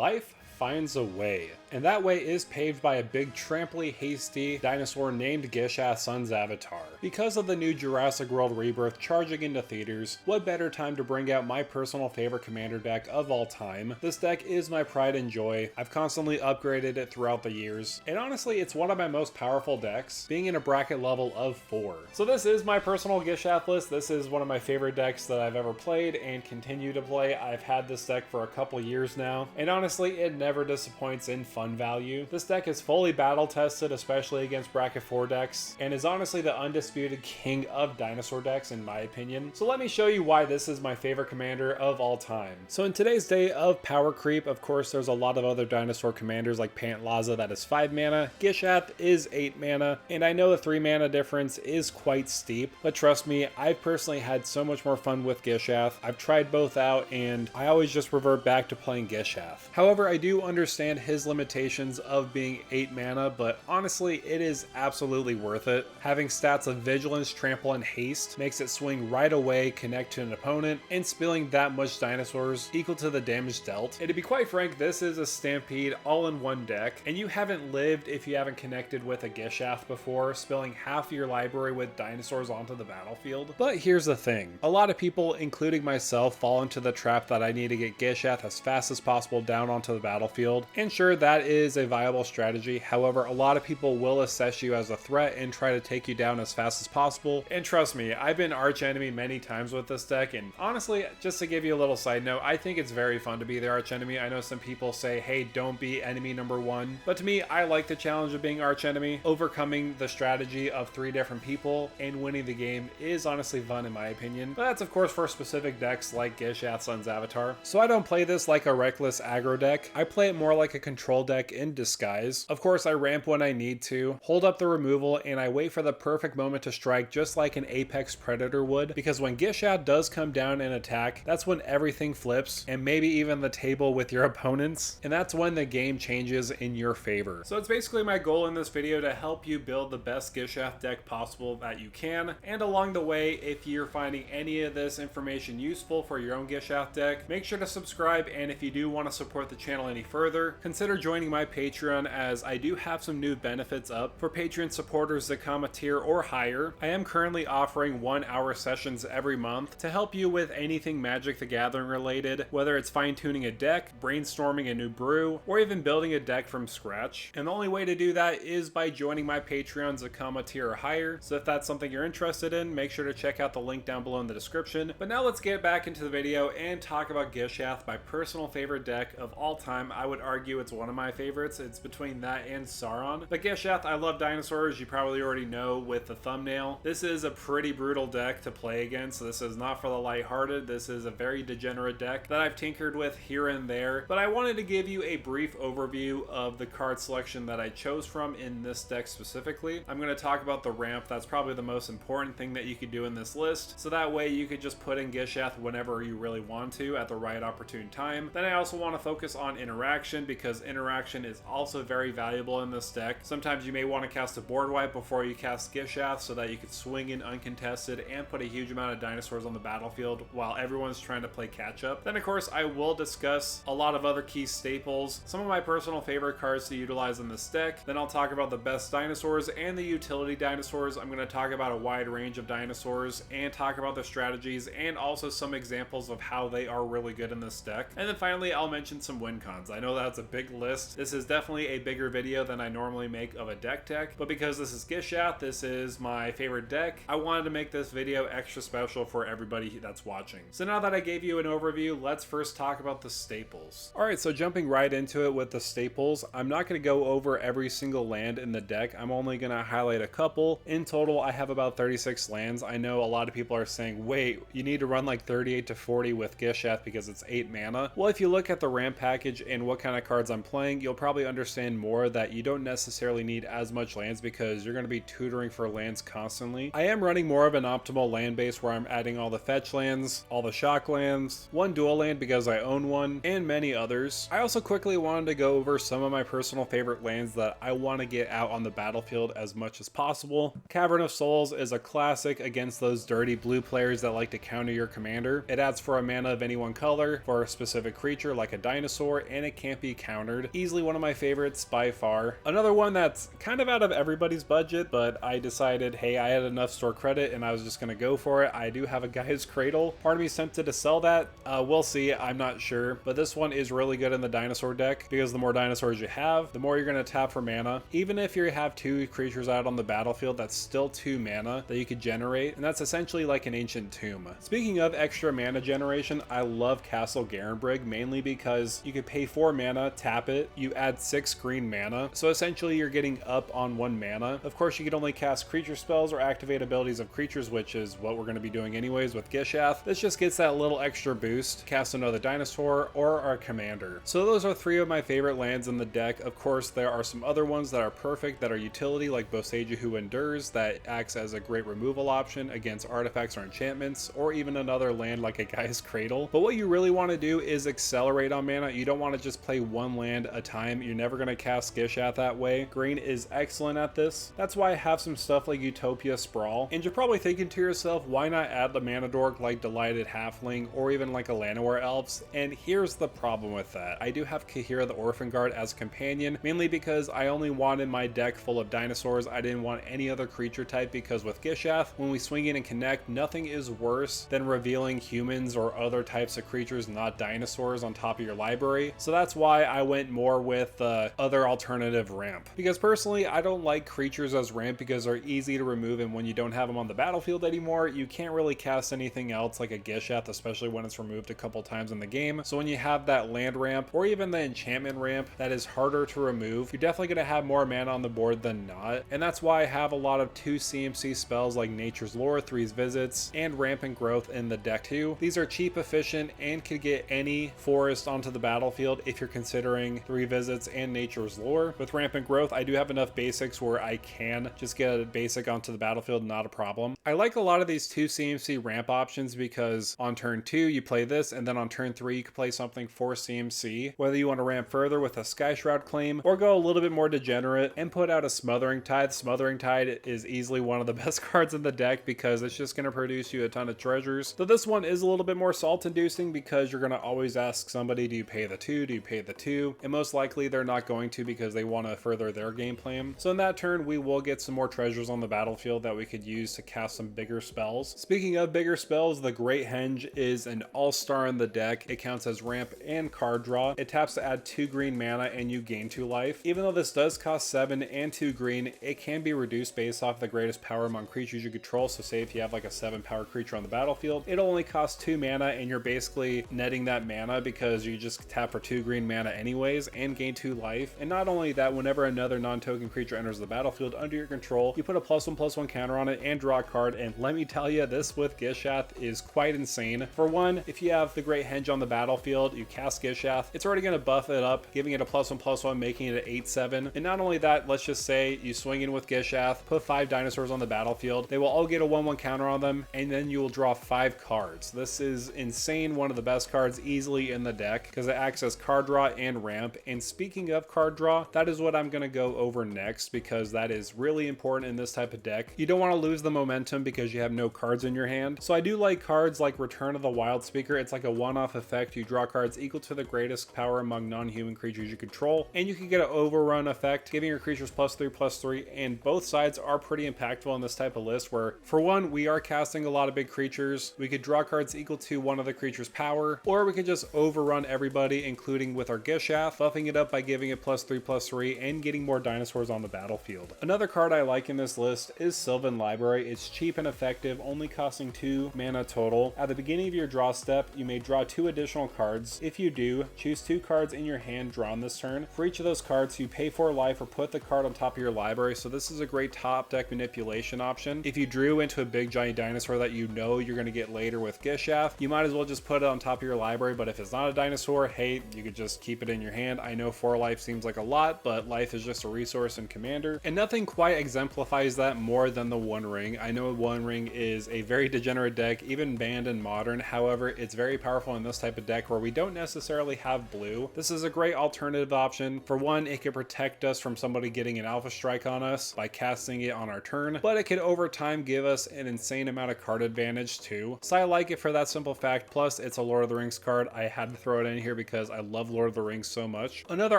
life finds a way. And that way is paved by a big tramply hasty dinosaur named Gishath Son's Avatar. Because of the new Jurassic World Rebirth charging into theaters, what better time to bring out my personal favorite commander deck of all time. This deck is my pride and joy. I've constantly upgraded it throughout the years, and honestly it's one of my most powerful decks, being in a bracket level of 4. So this is my personal Gishath list. This is one of my favorite decks that I've ever played and continue to play. I've had this deck for a couple years now, and honestly it never disappoints in fun value. This deck is fully battle tested, especially against bracket 4 decks, and is honestly the undisputed king of dinosaur decks in my opinion. So let me show you why this is my favorite commander of all time. So in today's day of power creep, of course there's a lot of other dinosaur commanders like Pantlaza that is 5 mana, Gishath is 8 mana, and I know the 3 mana difference is quite steep, but trust me, I've personally had so much more fun with Gishath. I've tried both out and I always just revert back to playing Gishath. However, I do understand his limitations of being 8 mana, but honestly it is absolutely worth it. Having stats of Vigilance, Trample, and Haste makes it swing right away, connect to an opponent, and spilling that much dinosaurs equal to the damage dealt. And to be quite frank, this is a stampede all-in-one deck, and you haven't lived if you haven't connected with a Gishath before, spilling half your library with dinosaurs onto the battlefield. But here's the thing, a lot of people, including myself, fall into the trap that I need to get Gishath as fast as possible down onto the battlefield, and sure, that is a viable strategy. However, a lot of people will assess you as a threat and try to take you down as fast as possible. And trust me, I've been arch enemy many times with this deck, and honestly, just to give you a little side note, I think it's very fun to be the arch enemy. I know some people say, hey, don't be enemy number 1, but to me, I like the challenge of being arch enemy. Overcoming the strategy of 3 different people and winning the game is honestly fun in my opinion, but that's of course for specific decks like Gishath Son's Avatar. So I don't play this like a reckless aggro deck, I play it more like a control deck in disguise. Of course, I ramp when I need to, hold up the removal, and I wait for the perfect moment to strike just like an apex predator would, because when Gishath does come down and attack, that's when everything flips, and maybe even the table with your opponents, and that's when the game changes in your favor. So it's basically my goal in this video to help you build the best Gishath deck possible that you can, and along the way, if you're finding any of this information useful for your own Gishath deck, make sure to subscribe, and if you do want to support the channel any further, consider joining my Patreon, as I do have some new benefits up for Patreon supporters Zacama tier or higher. I am currently offering 1-hour sessions every month to help you with anything Magic the Gathering related, whether it's fine-tuning a deck, brainstorming a new brew, or even building a deck from scratch. And the only way to do that is by joining my Patreon Zacama tier or higher. So if that's something you're interested in, make sure to check out the link down below in the description. But now let's get back into the video and talk about Gishath, my personal favorite deck of all time. I would argue it's one of my favorites. It's between that and Sauron. But Gishath, I love dinosaurs, you probably already know with the thumbnail. This is a pretty brutal deck to play against. This is not for the lighthearted. This is a very degenerate deck that I've tinkered with here and there. But I wanted to give you a brief overview of the card selection that I chose from in this deck specifically. I'm going to talk about the ramp. That's probably the most important thing that you could do in this list. So that way you could just put in Gishath whenever you really want to at the right opportune time. Then I also want to focus on interaction, because interaction is also very valuable in this deck. Sometimes you may want to cast a board wipe before you cast Gishath so that you can swing in uncontested and put a huge amount of dinosaurs on the battlefield while everyone's trying to play catch up. Then of course I will discuss a lot of other key staples, some of my personal favorite cards to utilize in this deck. Then I'll talk about the best dinosaurs and the utility dinosaurs. I'm going to talk about a wide range of dinosaurs and talk about the strategies and also some examples of how they are really good in this deck. And then finally I'll mention some win cons. I know that's a big list. This is definitely a bigger video than I normally make of a deck, but because this is Gishath, this is my favorite deck, I wanted to make this video extra special for everybody that's watching. So now that I gave you an overview, let's first talk about the staples. Alright, so jumping right into it with the staples, I'm not going to go over every single land in the deck. I'm only going to highlight a couple. In total, I have about 36 lands. I know a lot of people are saying, wait, you need to run like 38 to 40 with Gishath because it's 8 mana. Well, if you look at the ramp package and what kind of cards I'm playing, playing, you'll probably understand more that you don't necessarily need as much lands because you're going to be tutoring for lands constantly. I am running more of an optimal land base where I'm adding all the fetch lands, all the shock lands, one dual land because I own one, and many others. I also quickly wanted to go over some of my personal favorite lands that I want to get out on the battlefield as much as possible. Cavern of Souls is a classic against those dirty blue players that like to counter your commander. It adds for a mana of any one color for a specific creature like a dinosaur, and it can't be countered. Easily one of my favorites by far. Another one that's kind of out of everybody's budget, but I decided, hey, I had enough store credit and I was just going to go for it. I do have a Guy's Cradle. Part of me is tempted to sell that. We'll see. I'm not sure. But this one is really good in the dinosaur deck because the more dinosaurs you have, the more you're going to tap for mana. Even if you have 2 creatures out on the battlefield, that's still 2 mana that you could generate, and that's essentially like an ancient tomb. Speaking of extra mana generation, I love Castle Garenbrig mainly because you could pay 4 mana, tap it, you add 6 green mana, so essentially you're getting up on 1 mana. Of course, you can only cast creature spells or activate abilities of creatures, which is what we're going to be doing anyways with Gishath. This just gets that little extra boost, cast another dinosaur or our commander. So those are 3 of my favorite lands in the deck. Of course, there are some other ones that are perfect that are utility, like Boseiju Who Endures, that acts as a great removal option against artifacts or enchantments, or even another land like a Guy's Cradle. But what you really want to do is accelerate on mana. You don't want to just play 1 land a time. You're never going to cast Gishath that way. Green is excellent at this. That's why I have some stuff like Utopia Sprawl. And you're probably thinking to yourself, why not add the mana dork like Delighted Halfling or even like a Llanowar Elves? And here's the problem with that. I do have Kahira the Orphan Guard as a companion, mainly because I only wanted my deck full of dinosaurs. I didn't want any other creature type because with Gishath, when we swing in and connect, nothing is worse than revealing humans or other types of creatures, not dinosaurs, on top of your library. So that's why I went more with the other alternative ramp. Because personally, I don't like creatures as ramp because they're easy to remove, and when you don't have them on the battlefield anymore, you can't really cast anything else like a Gishath, especially when it's removed a couple times in the game. So when you have that land ramp or even the enchantment ramp that is harder to remove, you're definitely going to have more mana on the board than not. And that's why I have a lot of 2 CMC spells like Nature's Lore, 3's Visits, and Rampant Growth in the deck too. These are cheap, efficient, and could get any forest onto the battlefield if you're considering 3 Visits and Nature's Lore. With Rampant Growth, I do have enough basics where I can just get a basic onto the battlefield, not a problem. I like a lot of these 2 CMC ramp options because on turn 2 you play this, and then on turn 3 you can play something for CMC. Whether you want to ramp further with a Sky Shroud claim or go a little bit more degenerate and put out a Smothering Tide. Smothering Tide is easily one of the best cards in the deck because it's just going to produce you a ton of treasures. So this one is a little bit more salt inducing because you're going to always ask somebody, do you pay the 2? Do you pay the 2? And most likely they're not going to because they want to further their game plan. So in that turn, we will get some more treasures on the battlefield that we could use to cast some bigger spells. Speaking of bigger spells, the Great Henge is an all-star in the deck. It counts as ramp and card draw. It taps to add 2 green mana and you gain 2 life. Even though this does cost 7 and 2 green, it can be reduced based off the greatest power among creatures you control. So say if you have like a 7 power creature on the battlefield, it'll only cost 2 mana and you're basically netting that mana because you just tap for 2 green mana anyways and gain 2 life. And not only that, whenever another non-token creature enters the battlefield under your control, you put a +1/+1 counter on it and draw a card. And let me tell you, this with Gishath is quite insane. For one, if you have the Great Henge on the battlefield, you cast Gishath, it's already going to buff it up, giving it a +1/+1, making it an 8/7. And not only that, let's just say you swing in with Gishath, put 5 dinosaurs on the battlefield, they will all get a 1/1 counter on them, and then you will draw 5 cards. This is insane, one of the best cards easily in the deck because it acts as card draw and ramp. And speaking of card draw, that is what I'm going to go over next because that is really important in this type of deck. You don't want to lose the momentum because you have no cards in your hand. So I do like cards like Return of the Wild Speaker. It's like a one-off effect. You draw cards equal to the greatest power among non-human creatures you control, and you can get an overrun effect, giving your creatures +3/+3, and both sides are pretty impactful in this type of list where, for one, we are casting a lot of big creatures. We could draw cards equal to one of the creature's power, or we could just overrun everybody, including with our Gishath, buffing it up by giving it +3/+3 and getting more dinosaurs on the battlefield. Another card I like in this list is Sylvan Library. It's cheap and effective, only costing 2 mana total. At the beginning of your draw step, you may draw 2 additional cards. If you do, choose 2 cards in your hand drawn this turn. For each of those cards, you pay 4 life or put the card on top of your library. So this is a great top deck manipulation option. If you drew into a big giant dinosaur that you know you're going to get later with Gishath, you might as well just put it on top of your library. But if it's not a dinosaur, hey, you could just keep it in your hand. I know 4 life seems like a lot, but life is just a resource in Commander, and nothing quite exemplifies that more than the One Ring. I know One Ring is a very degenerate deck, even banned in Modern. However, it's very powerful in this type of deck where we don't necessarily have blue. This is a great alternative option. For one, it could protect us from somebody getting an Alpha Strike on us by casting it on our turn, but it could over time give us an insane amount of card advantage too. So I like it for that simple fact. Plus, it's a Lord of the Rings card. I had to throw it in here because I love Lord of the Rings so much. Another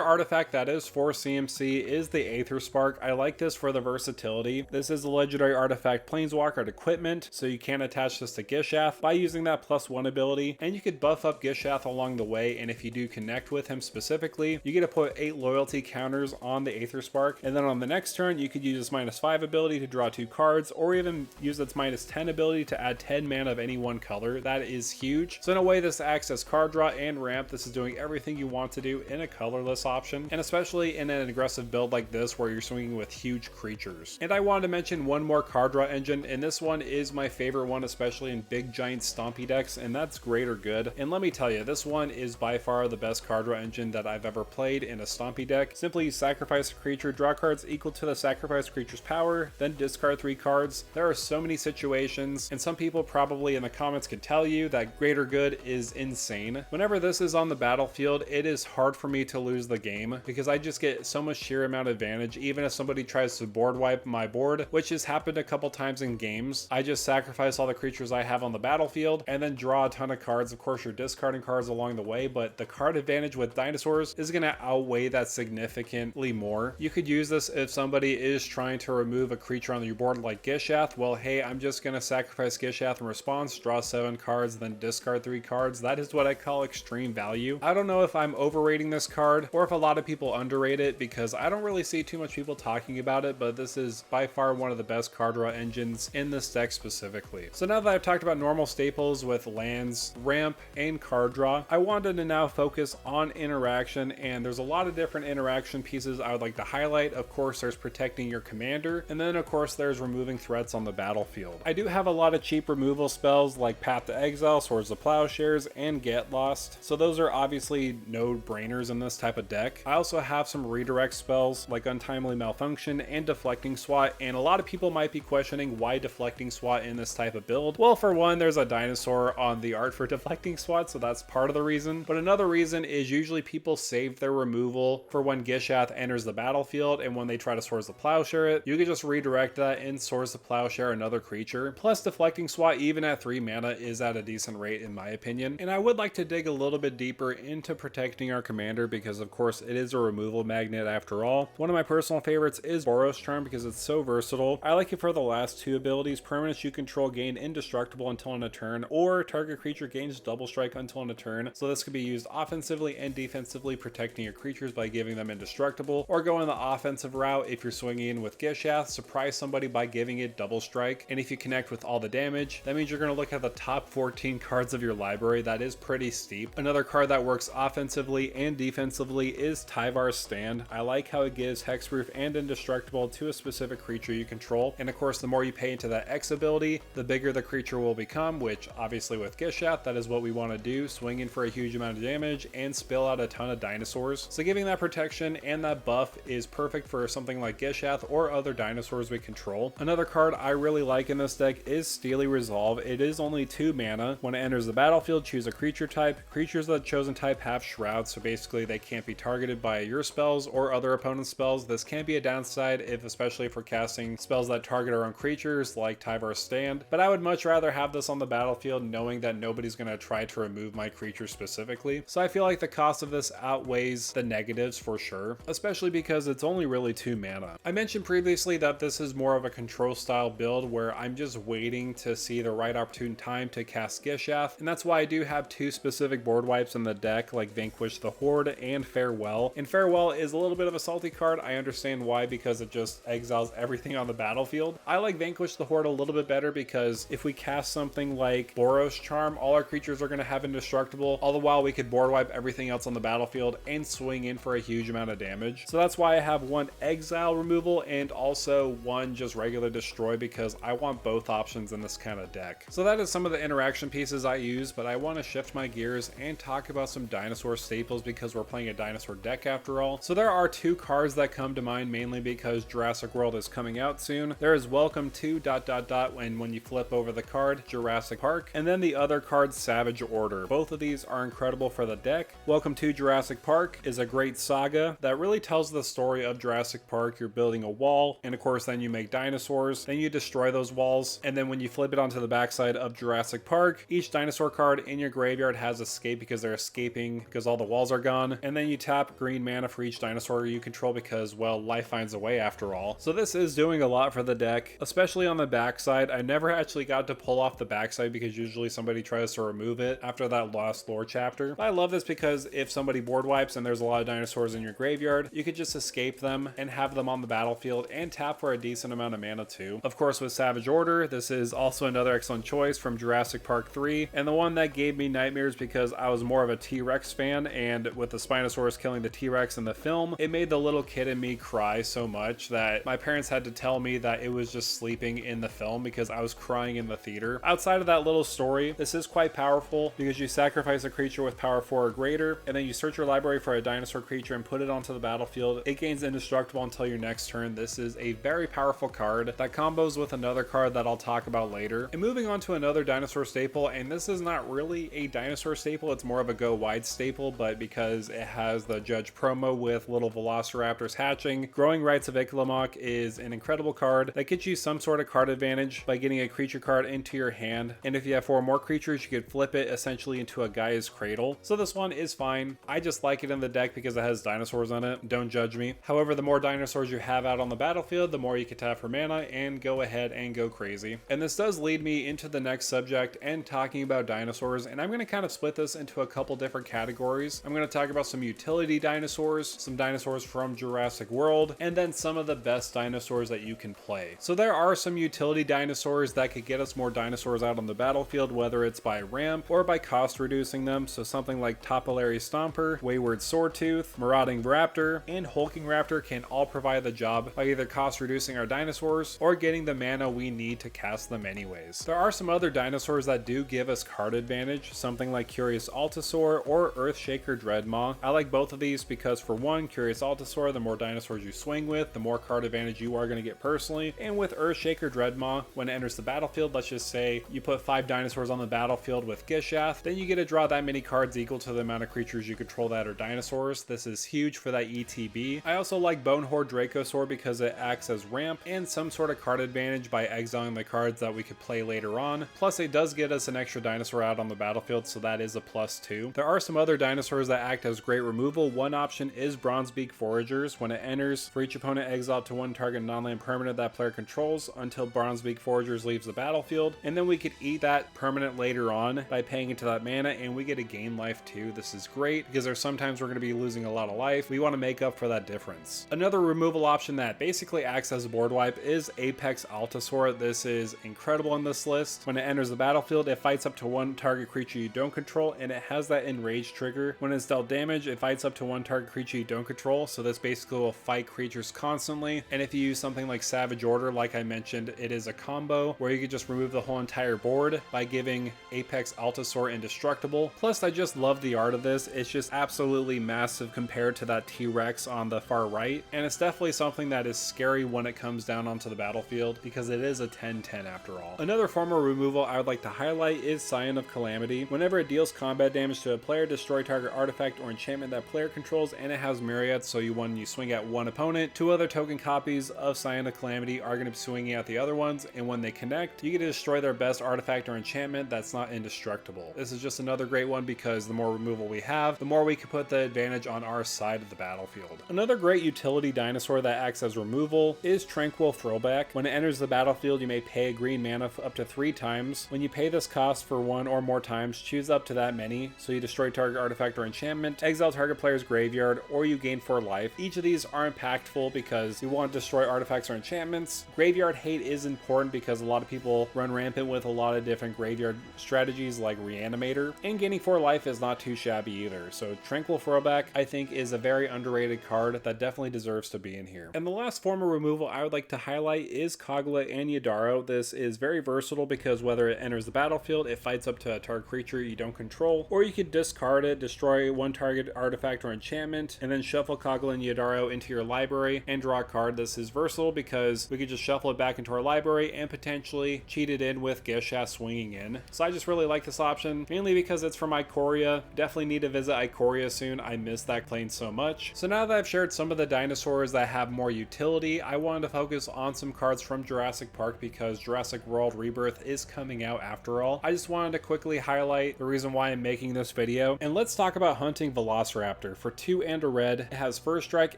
artifact that is for CMC is the Aether Spark. I like this for the versatility. This is a legendary artifact Planeswalker equipment, so you can attach this to Gishath by using that +1 ability, and you could buff up Gishath along the way, and if you do connect with him specifically, you get to put 8 loyalty counters on the Aether Spark, and then on the next turn you could use its -5 ability to draw 2 cards, or even use its -10 ability to add 10 mana of any one color. That is huge. So in a way, this acts as card draw and ramp. This is doing everything you want to do in a colorless option, and especially in an aggressive build like this where you're swinging with huge creatures. And I wanted to mention one more card draw engine, and this one is my favorite one, especially in big giant stompy decks, and that's Greater Good. And let me tell you, this one is by far the best card draw engine that I've ever played in a stompy deck. Simply sacrifice a creature, draw cards equal to the sacrificed creature's power, then discard 3 cards. There are so many situations, and some people probably in the comments can tell you that Greater Good is insane. Whenever this is on the battlefield, it is hard for me to lose the game because I just get so much sheer amount of advantage. Even if somebody tries to board wipe my board, which has happened a couple times in games, I just sacrifice all the creatures I have on the battlefield and then draw a ton of cards. Of course, you're discarding cards along the way, but the card advantage with dinosaurs is going to outweigh that significantly more. You could use this if somebody is trying to remove a creature on your board like Gishath. Well, hey, I'm just going to sacrifice Gishath in response, draw 7 cards, then discard 3 cards. That is what I call extreme value. I don't know if I'm overrating this card or if a lot of people underrate it, because I don't really see too much people talking about it, but this is by far one of the best card draw engines in this deck specifically. So now that I've talked about normal staples with lands, ramp, and card draw, I wanted to now focus on interaction, and there's a lot of different interaction pieces I would like to highlight. Of course, there's protecting your commander, and then of course there's removing threats on the battlefield. I do have a lot of cheap removal spells like Path to Exile, Swords of Plowshares, and Get Lost, so those are obviously no-brainers in this type of deck. I also have some redirect spells like Untimely Malfunction and Deflecting Swat, and a lot of people might be questioning why Deflecting Swat in this type of build. Well, for one, there's a dinosaur on the art for Deflecting Swat, so that's part of the reason, but another reason is usually people save their removal for when Gishath enters the battlefield, and when they try to Swords of Plowshare it, you can just redirect that and Swords of Plowshare another creature. Plus, Deflecting Swat even at 3 mana is at a decent rate in my opinion, and I would like to dig a little bit deeper into protecting our commander because of course it is a removal magnet after all. One of my personal favorites is Boros Charm because it's so versatile. I like it for the last 2 abilities. Permanents you control gain indestructible until end of turn, or target creature gains double strike until end of turn. So this could be used offensively and defensively, protecting your creatures by giving them indestructible, or go in the offensive route if you're swinging in with Gishath, surprise somebody by giving it double strike. And if you connect with all the damage, that means you're going to look at the top 14 cards of your library. That is pretty steep. Another card that works offensively and defensively is Tyvar's Stand. I like how it gives hexproof and indestructible to a specific creature you control, and of course the more you pay into that X ability, the bigger the creature will become, which obviously with Gishath, that is what we want to do, swing in for a huge amount of damage and spill out a ton of dinosaurs. So giving that protection and that buff is perfect for something like Gishath or other dinosaurs we control. Another card I really like in this deck is Steely Resolve. It is only 2 mana. When it enters the battlefield, choose a creature type. Creatures of the chosen type have Shroud, so basically they can't be targeted by your spells or other opponent's spells. This can be a downside, especially if we're casting spells that target our own creatures like Tyvar's Stand, but I would much rather have this on the battlefield knowing that nobody's going to try to remove my creature specifically. So I feel like the cost of this outweighs the negatives for sure, especially because it's only really 2 mana. I mentioned previously that this is more of a control style build where I'm just waiting to see the right opportune time to cast Gishath, and that's why I do have 2 specific board wipes in the deck like Vanquish the Horde and Farewell. And Farewell is a little bit of a salty card. I understand why, because it just exiles everything on the battlefield. I like Vanquish the Horde a little bit better because if we cast something like Boros Charm, all our creatures are going to have indestructible, all the while we could board wipe everything else on the battlefield and swing in for a huge amount of damage. So that's why I have 1 exile removal and also 1 just regular destroy, because I want both options in this kind of deck. So that is some of the interaction pieces I use, but I want to shift my gears and talk about some dinosaur staples because we're we're playing a dinosaur deck after all. So there are 2 cards that come to mind, mainly because Jurassic World is coming out soon. There is Welcome to ... and when you flip over the card, Jurassic Park, and then the other card, Savage Order. Both of these are incredible for the deck. Welcome to Jurassic Park is a great saga that really tells the story of Jurassic Park. You're building a wall, and of course then you make dinosaurs, then you destroy those walls, and then when you flip it onto the backside of Jurassic Park, each dinosaur card in your graveyard has escape because they're escaping because all the walls are gone, and then you tap green mana for each dinosaur you control because, well, life finds a way after all. So this is doing a lot for the deck, especially on the backside. I never actually got to pull off the backside because usually somebody tries to remove it after that Lost Lore chapter. But I love this because if somebody board wipes and there's a lot of dinosaurs in your graveyard, you could just escape them and have them on the battlefield and tap for a decent amount of mana too. Of course, with Savage Order, this is also another excellent choice from Jurassic Park 3, and the one that gave me nightmares because I was more of a T-Rex fan, and with the Spinosaurus killing the T-Rex in the film, it made the little kid in me cry so much that my parents had to tell me that it was just sleeping in the film because I was crying in the theater. Outside of that little story, this is quite powerful because you sacrifice a creature with power 4 or greater, and then you search your library for a dinosaur creature and put it onto the battlefield. It gains indestructible until your next turn. This is a very powerful card that combos with another card that I'll talk about later. And moving on to another dinosaur staple, and this is not really a dinosaur staple, it's more of a go wide staple, but because it has the Judge promo with little velociraptors hatching, Growing Rights of Ichlamok is an incredible card that gets you some sort of card advantage by getting a creature card into your hand, and if you have 4 more creatures, you could flip it essentially into a Gaia's Cradle. So this one is fine. I just like it in the deck because it has dinosaurs in it. Don't judge me. However, the more dinosaurs you have out on the battlefield, the more you can tap for mana and go ahead and go crazy. And this does lead me into the next subject and talking about dinosaurs, and I'm going to kind of split this into a couple different categories. I'm going to talk about some utility dinosaurs, some dinosaurs from Jurassic World, and then some of the best dinosaurs that you can play. So there are some utility dinosaurs that could get us more dinosaurs out on the battlefield, whether it's by ramp or by cost reducing them. So something like Topolary Stomper, Wayward Swordtooth, Marauding Raptor, and Hulking Raptor can all provide the job by either cost reducing our dinosaurs or getting the mana we need to cast them anyways. There are some other dinosaurs that do give us card advantage, something like Curious Altosaur or Earthshaker Dreadmaw. I like both of these because, for one, Curious Altosaur, the more dinosaurs you swing with, the more card advantage you are going to get personally, and with Earthshaker Dreadmaw, when it enters the battlefield, let's just say you put 5 dinosaurs on the battlefield with Gishath, then you get to draw that many cards equal to the amount of creatures you control that are dinosaurs. This is huge for that ETB. I also like Bonehorde Dracosaur because it acts as ramp and some sort of card advantage by exiling the cards that we could play later on. Plus, it does get us an extra dinosaur out on the battlefield, so that is a +2. There are some other dinosaurs that act as great removal. One option is Bronzebeak Foragers. When it enters, for each opponent, exile to 1 target non-land permanent that player controls until Bronzebeak Foragers leaves the battlefield, and then we could eat that permanent later on by paying into that mana, and we get to gain life too. This is great because there's sometimes we're going to be losing a lot of life. We want to make up for that difference. Another removal option that basically acts as a board wipe is Apex Altosaur. This is incredible in this list. When it enters the battlefield, it fights up to 1 target creature you don't control, and it has that Enrage trigger. When it's dealt damage, it fights up to 1 target creature you don't control, so this basically will fight creatures constantly. And if you use something like Savage Order, like I mentioned, it is a combo where you could just remove the whole entire board by giving Apex Altosaur indestructible. Plus, I just love the art of this. It's just absolutely massive compared to that T-Rex on the far right, and it's definitely something that is scary when it comes down onto the battlefield because it is a 10/10 after all. Another form of removal I would like to highlight is Scion of Calamity. Whenever it deals combat damage to a player, destroy target artifact or enchantment that player controls, and it has Myriad, so when you swing at one opponent, 2 other token copies of Scion of Calamity are going to be swinging at the other ones, and when they connect, you get to destroy their best artifact or enchantment that's not indestructible. This is just another great one because the more removal we have, the more we can put the advantage on our side of the battlefield. Another great utility dinosaur that acts as removal is Tranquil Throwback. When it enters the battlefield, you may pay a green mana up to 3 times. When you pay this cost for 1 or more times, choose up to that many, so you destroy target artifact or enchantment, exile target player's graveyard, or you gain 4 life. Each of these are impactful because you want to destroy artifacts or enchantments. Graveyard hate is important because a lot of people run rampant with a lot of different graveyard strategies like Reanimator, and gaining 4 life is not too shabby either. So Tranquil Throwback, I think, is a very underrated card that definitely deserves to be in here. And the last form of removal I would like to highlight is Kogla and Yadaro. This is very versatile because whether it enters the battlefield, it fights up to a target creature you don't control, or you could discard it, destroy 1 target target artifact or enchantment, and then shuffle Koggle and Yadaro into your library and draw a card. This is versatile because we could just shuffle it back into our library and potentially cheat it in with Gishath swinging in. So I just really like this option, mainly because it's from Ikoria. Definitely need to visit Ikoria soon. I miss that plane so much. So now that I've shared some of the dinosaurs that have more utility, I wanted to focus on some cards from Jurassic Park because Jurassic World Rebirth is coming out after all. I just wanted to quickly highlight the reason why I'm making this video. And let's talk about hunting Velociraptor. For 2 and a red, it has First Strike,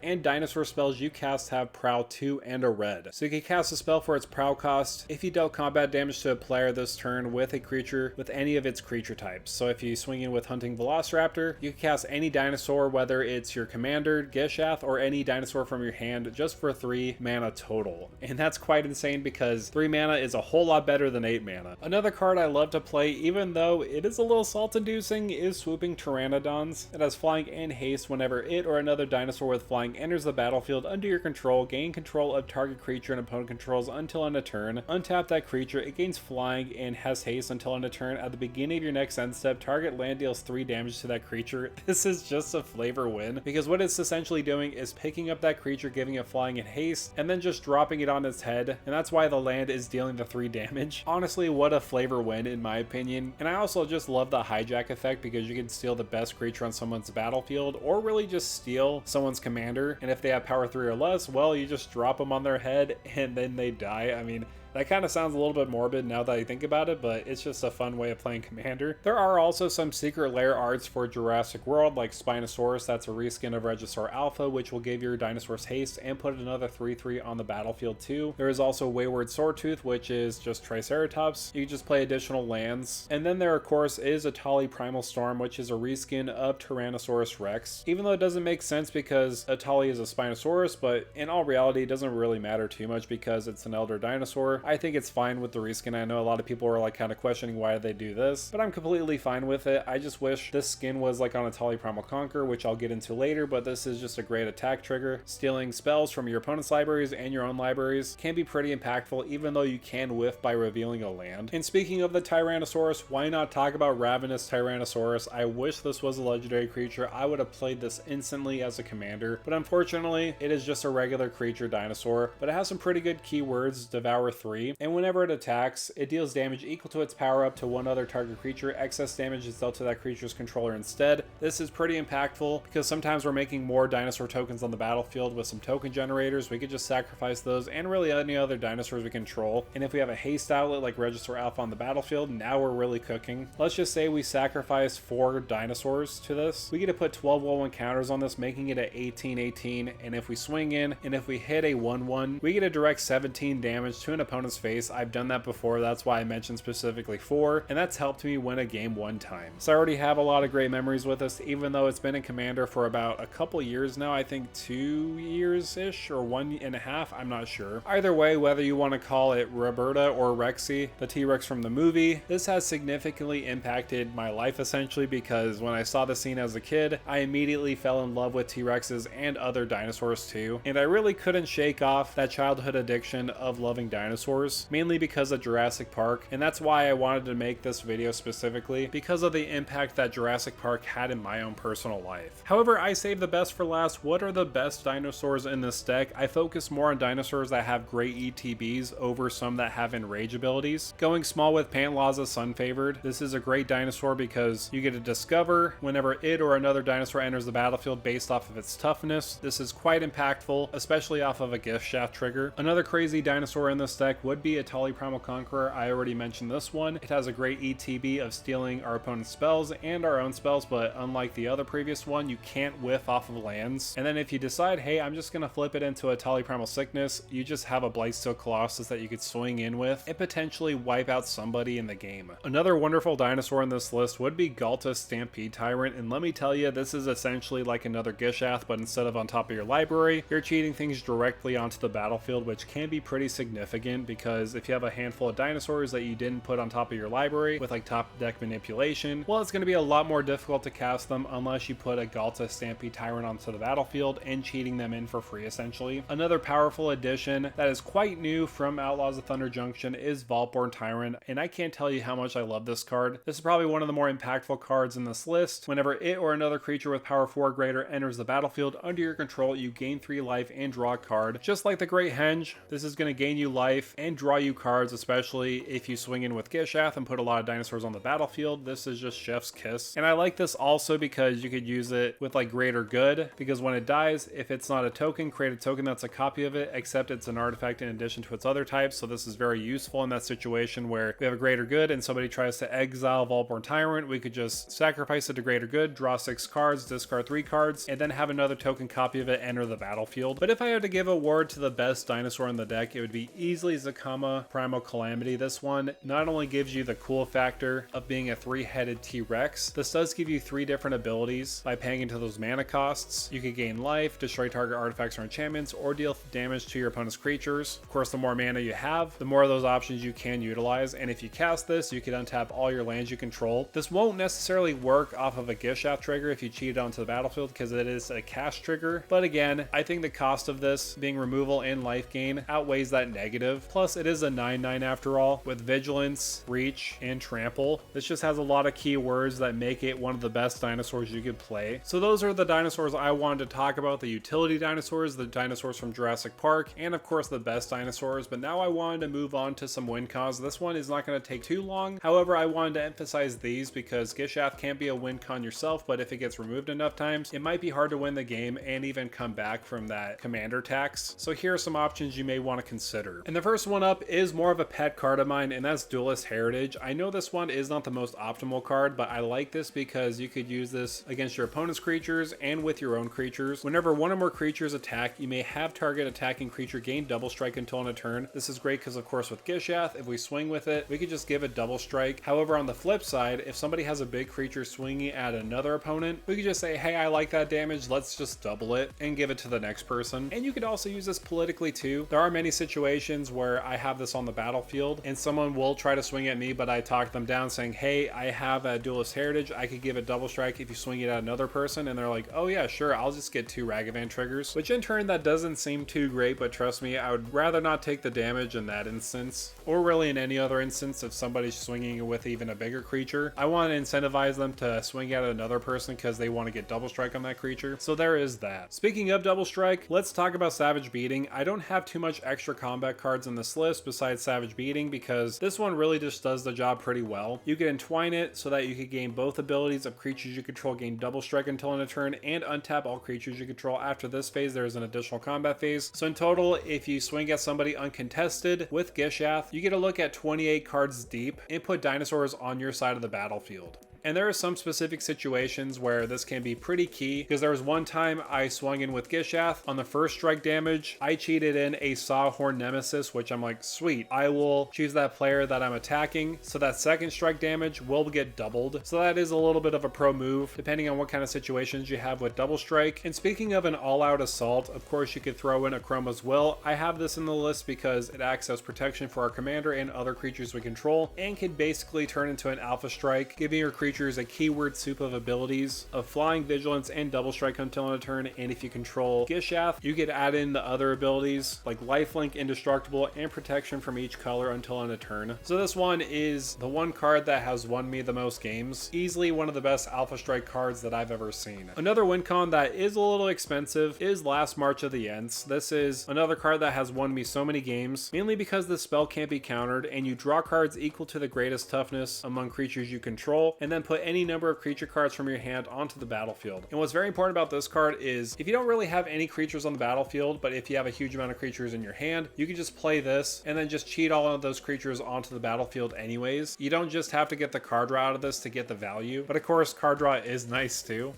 and dinosaur spells you cast have Prowl 2 and a red. So you can cast a spell for its Prowl cost if you dealt combat damage to a player this turn with a creature with any of its creature types. So if you swing in with hunting Velociraptor, you can cast any dinosaur, whether it's your commander, Gishath, or any dinosaur from your hand, just for 3 mana total. And that's quite insane because 3 mana is a whole lot better than 8 mana. Another card I love to play, even though it is a little salt-inducing, is Swooping Pteranodons. It has flying and haste. Whenever it or another dinosaur with flying enters the battlefield under your control, gain control of target creature and opponent controls until end of turn. Untap that creature, it gains flying and has haste until end of turn. At the beginning of your next end step, target land deals 3 damage to that creature. This is just a flavor win because what it's essentially doing is picking up that creature, giving it flying and haste, and then just dropping it on its head, and that's why the land is dealing the 3 damage. Honestly, what a flavor win in my opinion. And I also just love the hijack effect because you can steal the best creature on someone's battlefield or really just steal someone's commander, and if they have power 3 or less, well, you just drop them on their head and then they die. I mean, that kind of sounds a little bit morbid now that I think about it, but it's just a fun way of playing Commander. There are also some secret lair arts for Jurassic World, like Spinosaurus. That's a reskin of Regisaur Alpha, which will give your dinosaurs haste and put another 3/3 on the battlefield too. There is also Wayward Sawtooth, which is just Triceratops. You can just play additional lands. And then there, of course, is Etali Primal Storm, which is a reskin of Tyrannosaurus Rex. Even though it doesn't make sense because Etali is a Spinosaurus, but in all reality, it doesn't really matter too much because it's an elder dinosaur. I think it's fine with the reskin. I know a lot of people are like kind of questioning why they do this, but I'm completely fine with it. I just wish this skin was like on Etali Primal Conqueror, which I'll get into later, but this is just a great attack trigger. Stealing spells from your opponent's libraries and your own libraries can be pretty impactful, even though you can whiff by revealing a land. And speaking of the Tyrannosaurus, why not talk about Ravenous Tyrannosaurus? I wish this was a legendary creature. I would have played this instantly as a commander, but unfortunately, it is just a regular creature dinosaur, but it has some pretty good keywords: Devour 3, and whenever it attacks, it deals damage equal to its power up to one other target creature. Excess damage is dealt to that creature's controller instead. This is pretty impactful because sometimes we're making more dinosaur tokens on the battlefield with some token generators. We could just sacrifice those and really any other dinosaurs we control. And if we have a haste outlet like Regisaur Alpha on the battlefield, now we're really cooking. Let's just say we sacrifice 4 dinosaurs to this. We get to put 12 1/1 counters on this, making it an 18/18. And if we swing in and if we hit a 1/1, we get a direct 17 damage to an opponent's face. I've done that before, that's why I mentioned specifically 4, and that's helped me win a game 1 time. So I already have a lot of great memories with this, even though it's been in Commander for about a couple years now. I think 2 years-ish or 1.5, I'm not sure. Either way, whether you want to call it Roberta or Rexy, the T-Rex from the movie, this has significantly impacted my life essentially because when I saw the scene as a kid, I immediately fell in love with T-Rexes and other dinosaurs too, and I really couldn't shake off that childhood addiction of loving dinosaurs, mainly because of Jurassic Park, and that's why I wanted to make this video specifically, because of the impact that Jurassic Park had in my own personal life. However, I saved the best for last. What are the best dinosaurs in this deck? I focus more on dinosaurs that have great ETBs over some that have enrage abilities. Going small with Pantlaza Sunfavored. This is a great dinosaur because you get to discover whenever it or another dinosaur enters the battlefield based off of its toughness. This is quite impactful, especially off of a Gishath trigger. Another crazy dinosaur in this deck would be Etali Primal Conqueror. I already mentioned this one. It has a great ETB of stealing our opponent's spells and our own spells, but unlike the other previous one, you can't whiff off of lands. And then if you decide, hey, I'm just gonna flip it into Etali Primal Sickness, you just have a Blightsteel Colossus that you could swing in with and potentially wipe out somebody in the game. Another wonderful dinosaur in this list would be Galta's Stampede Tyrant, and let me tell you, this is essentially like another Gishath, but instead of on top of your library, you're cheating things directly onto the battlefield, which can be pretty significant because if you have a handful of dinosaurs that you didn't put on top of your library with like top deck manipulation, well, it's going to be a lot more difficult to cast them unless you put a Galta Stampede Tyrant onto the battlefield and cheating them in for free essentially. Another powerful addition that is quite new from Outlaws of Thunder Junction is Vaultborn Tyrant, and I can't tell you how much I love this card. This is probably one of the more impactful cards in this list. Whenever it or another creature with power 4 or greater enters the battlefield under your control, you gain 3 life and draw a card. Just like the Great Henge, this is going to gain you life and draw you cards, especially if you swing in with Gishath and put a lot of dinosaurs on the battlefield. This is just chef's kiss. And I like this also because you could use it with like Greater Good, because when it dies, if it's not a token, create a token that's a copy of it, except it's an artifact in addition to its other types. So this is very useful in that situation where we have a Greater Good and somebody tries to exile Vaultborn Tyrant. We could just sacrifice it to Greater Good, draw 6 cards, discard 3 cards, and then have another token copy of it enter the battlefield. But if I had to give a word to the best dinosaur in the deck, it would be easily Zacama Primal Calamity. This one not only gives you the cool factor of being a 3-headed T-Rex, this does give you 3 different abilities. By paying into those mana costs, you could gain life, destroy target artifacts or enchantments, or deal damage to your opponent's creatures. Of course, the more mana you have, the more of those options you can utilize, and if you cast this, you can untap all your lands you control. This won't necessarily work off of a Gishath trigger if you cheat it onto the battlefield because it is a cast trigger, but again, I think the cost of this being removal and life gain outweighs that negative. Plus, it is a 9/9 after all, with Vigilance, Reach, and Trample. This just has a lot of keywords that make it one of the best dinosaurs you could play. So those are the dinosaurs I wanted to talk about, the utility dinosaurs, the dinosaurs from Jurassic Park, and of course the best dinosaurs. But now I wanted to move on to some win cons. This one is not going to take too long. However, I wanted to emphasize these because Gishath can't be a win con yourself, but if it gets removed enough times, it might be hard to win the game and even come back from that commander tax. So here are some options you may want to consider. And the first one up is more of a pet card of mine, and that's Duelist Heritage. I know this one is not the most optimal card, but I like this because you could use this against your opponent's creatures and with your own creatures. Whenever one or more creatures attack, you may have target attacking creature gain double strike until end of turn. This is great because of course with Gishath, if we swing with it, we could just give it double strike. However, on the flip side, if somebody has a big creature swinging at another opponent, we could just say, hey, I like that damage, let's just double it and give it to the next person. And you could also use this politically too. There are many situations where I have this on the battlefield and someone will try to swing at me, but I talk them down saying, hey, I have a Duelist Heritage, I could give it double strike if you swing it at another person, and they're like, oh yeah, sure, I'll just get 2 Ragavan triggers, which in turn that doesn't seem too great, but trust me, I would rather not take the damage in that instance, or really in any other instance. If somebody's swinging with even a bigger creature, I want to incentivize them to swing at another person because they want to get double strike on that creature. So there is that. Speaking of double strike, let's talk about Savage Beating. I don't have too much extra combat cards in this list besides Savage Beating because this one really just does the job pretty well. You can entwine it so that you can gain both abilities of creatures you control gain double strike until end of turn and untap all creatures you control. After this phase, there is an additional combat phase. So in total, if you swing at somebody uncontested with Gishath, you get a look at 28 cards deep and put dinosaurs on your side of the battlefield. And there are some specific situations where this can be pretty key, because there was one time I swung in with Gishath. On the first strike damage, I cheated in a Sawhorn Nemesis, which I'm like, sweet, I will choose that player that I'm attacking, so that second strike damage will get doubled. So that is a little bit of a pro move, depending on what kind of situations you have with double strike. And speaking of an all-out assault, of course you could throw in Akroma's Will. I have this in the list because it acts as protection for our commander and other creatures we control, and can basically turn into an alpha strike, giving your creatures a keyword soup of abilities of flying, vigilance, and double strike until end of turn. And if you control Gishath, you get add in the other abilities like lifelink, indestructible, and protection from each color until end of turn. So this one is the one card that has won me the most games. Easily one of the best alpha strike cards that I've ever seen. Another win con that is a little expensive is Last March of the Ents. This is another card that has won me so many games, mainly because the spell can't be countered and you draw cards equal to the greatest toughness among creatures you control, and then put any number of creature cards from your hand onto the battlefield. And what's very important about this card is if you don't really have any creatures on the battlefield, but if you have a huge amount of creatures in your hand, you can just play this and then just cheat all of those creatures onto the battlefield anyways. You don't just have to get the card draw out of this to get the value, but of course card draw is nice too.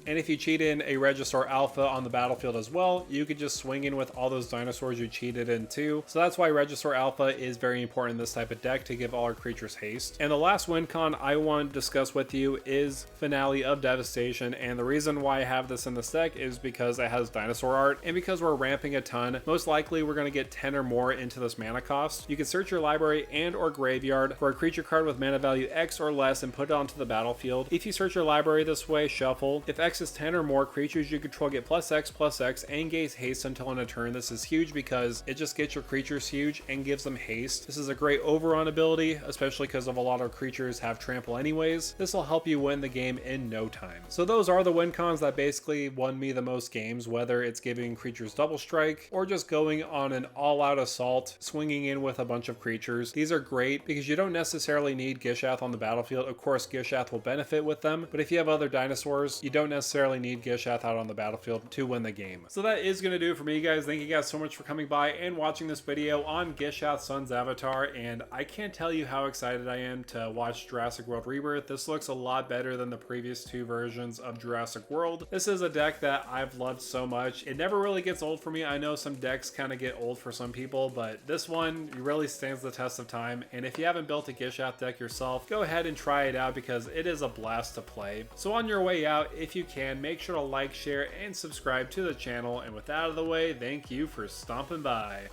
And if you cheat in a Regisaur Alpha on the battlefield as well, you could just swing in with all those dinosaurs you cheated in too. So that's why Regisaur Alpha is very important in this type of deck to give all our creatures haste. And the last win con I want to discuss with you is Finale of Devastation, and the reason why I have this in this deck is because it has dinosaur art, and because we're ramping a ton, most likely we're going to get 10 or more into this mana cost. You can search your library and or graveyard for a creature card with mana value X or less and put it onto the battlefield. If you search your library this way, shuffle. If X is 10 or more, creatures you control get +X/+X and gains haste until end of turn. This is huge because it just gets your creatures huge and gives them haste. This is a great overrun ability, especially because of a lot of creatures have trample anyways. This will help you win the game in no time. So those are the win cons that basically won me the most games, whether it's giving creatures double strike or just going on an all-out assault, swinging in with a bunch of creatures. These are great because you don't necessarily need Gishath on the battlefield. Of course, Gishath will benefit with them, but if you have other dinosaurs, you don't necessarily need Gishath out on the battlefield to win the game. So that is going to do it for me, guys. Thank you guys so much for coming by and watching this video on Gishath's son's avatar, and I can't tell you how excited I am to watch Jurassic World Rebirth. This looks a lot better than the previous two versions of Jurassic World. This is a deck that I've loved so much. It never really gets old for me. I know some decks kind of get old for some people, but this one really stands the test of time, and if you haven't built a Gishath deck yourself, go ahead and try it out because it is a blast to play. So on your way out, if you can, make sure to like, share, and subscribe to the channel, and with that out of the way, thank you for stomping by.